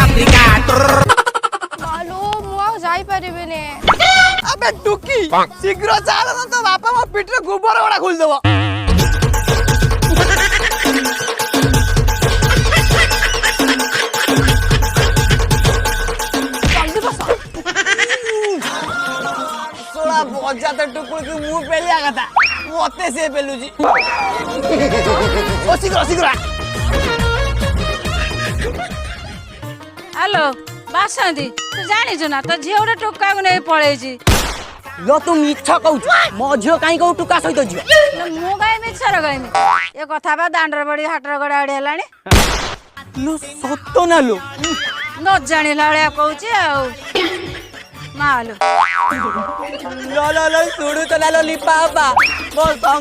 Africa. मालो मुआ जाई परिबेने अबे टुकी शीघ्र चाल न तो बापा मो पिट रे गोबर वडा खोल देबो जल्दी बस सोडा बजा त टुकुर के मुंह पेलिया कथा मोते से पेलुजी ओ शीघ्र शीघ्र हेलो बासंती तू जानी ना तो झियो गोटे टोका को नहीं पळेछि लो तू मिछ कहू मो झियो काई कहू टुका सहित झियो मु गाय मिछर गायमी ए कथा बा दांडर बड़ी हाटर गड़ा आड़ी हेलानी लो सत्तो ना लो न जानिला भलिया कहूछि आ मालो लो लो लो सुडू तो ना लो लिपा बा मो